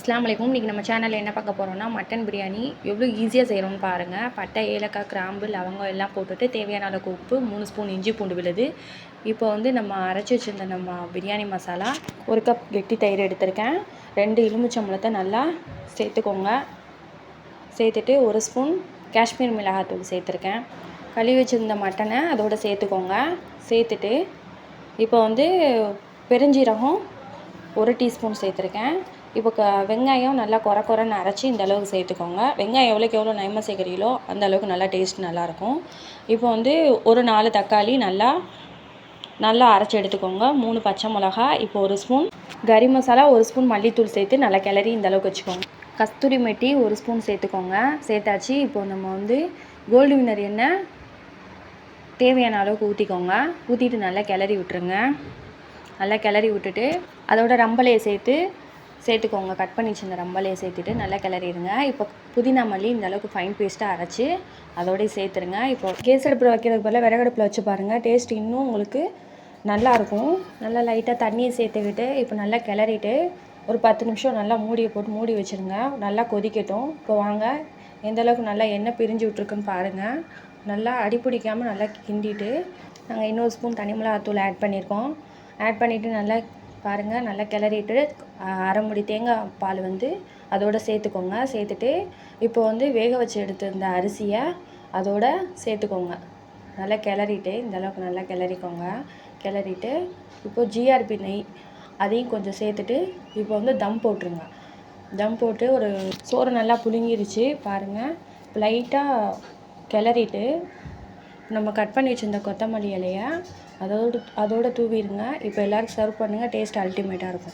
அஸ்ஸலாமு அலைக்கும். இன்றைக்கி நம்ம சேனலில் என்ன பார்க்க போகிறோம்னா மட்டன் பிரியாணி எவ்வளோ ஈஸியாக செய்கிறோம்னு பாருங்கள். பட்டை, ஏலக்காய், கிராம்பு, லவங்கம் எல்லாம் போட்டுட்டு தேவையான அளவுக்கு உப்பு, 3 ஸ்பூன் இஞ்சி பூண்டு விழுது. இப்போ வந்து நம்ம அரைச்சி வச்சுருந்த நம்ம பிரியாணி மசாலா, 1 கப் கெட்டி தயிர் எடுத்திருக்கேன். 2 எலுமிச்சம்பழத்தை நல்லா சேர்த்துக்கோங்க. சேர்த்துட்டு 1 ஸ்பூன் காஷ்மீர் மிளகாத்தூள் சேர்த்துருக்கேன். கழுவி வச்சுருந்த மட்டனை அதோடு சேர்த்துக்கோங்க. சேர்த்துட்டு இப்போ வந்து பெருஞ்சீரகம் 1 டீஸ்பூன் சேர்த்துருக்கேன். இப்போ வெங்காயம் நல்லா கொரன்னு அரைச்சி இந்த அளவுக்கு சேர்த்துக்கோங்க. வெங்காயம் எவ்வளோக்கு எவ்வளோ நயமாக சேர்க்குறீங்களோ அந்த அளவுக்கு நல்லா டேஸ்ட் நல்லாயிருக்கும். இப்போ வந்து ஒரு 4 தக்காளி நல்லா அரைச்சி எடுத்துக்கோங்க. 3 பச்சை மிளகா, இப்போ 1 ஸ்பூன் கறி மசாலா, 1 ஸ்பூன் மல்லித்தூள் சேர்த்து நல்லா கிளறி இந்த அளவுக்கு வச்சுக்கோங்க. கஸ்தூரி மெட்டி 1 ஸ்பூன் சேர்த்துக்கோங்க. சேர்த்தாச்சு. இப்போ நம்ம வந்து கோல்டு வின்னர் எண்ணெய் தேவையான அளவுக்கு ஊற்றிக்கோங்க. ஊற்றிட்டு நல்லா கிளறி விட்டுருங்க. நல்லா கிளறி விட்டுட்டு அதோட ரம்பலையை சேர்த்துக்கோங்க. கட் பண்ணி வச்சுருந்த ரம்பலையை சேர்த்துட்டு நல்லா கிளறிடுங்க. இப்போ புதினா மல்லி இந்த அளவுக்கு ஃபைன் பேஸ்ட்டாக அரைச்சி அதோடய சேர்த்துருங்க. இப்போ கேஸ் அடுப்பில் வைக்கிறதுக்கு பதிலாக விறகடுப்பில் வச்சு பாருங்கள். டேஸ்ட் இன்னும் உங்களுக்கு நல்லாயிருக்கும். நல்லா லைட்டாக தண்ணியை சேர்த்துக்கிட்டு இப்போ நல்லா கிளறிட்டு ஒரு 10 நிமிஷம் நல்லா மூடியை போட்டு மூடி வச்சுருங்க. நல்லா கொதிக்கட்டும். இப்போ வாங்க எந்த அளவுக்கு நல்லா எண்ணெய் பிரிஞ்சு விட்ருக்குன்னு பாருங்கள். நல்லா அடிப்பிடிக்காமல் நல்லா கிண்டிட்டு நாங்கள் இன்னொரு ஸ்பூன் தனி மிளகாத்தூள் ஆட் பண்ணியிருக்கோம். ஆட் பண்ணிவிட்டு நல்லா பாருங்கள், நல்லா கிளறிட்டு அரை மூடி தேங்காய் பால் வந்து அதோடு சேர்த்துக்கோங்க. சேர்த்துட்டு இப்போ வந்து வேக வச்சு எடுத்திருந்த அரிசியை அதோடு சேர்த்துக்கோங்க. நல்லா கிளறிட்டு இந்த அளவுக்கு நல்லா கிளறிக்கோங்க. கிளறிட்டு இப்போது ஜிஆர்பி நெய் அதையும் கொஞ்சம் சேர்த்துட்டு இப்போ வந்து தம் போட்டுருங்க. தம் போட்டு ஒரு சோறு நல்லா புழுங்கிருச்சு பாருங்கள். லைட்டாக கிளறிட்டு நம்ம கட் பண்ணி வச்சுருந்த கொத்தமல்லி இலையை அதோடு தூவிடுங்க. இப்போ எல்லோரும் சர்வ் பண்ணுங்கள். டேஸ்ட் அல்டிமேட்டாக இருக்கும்.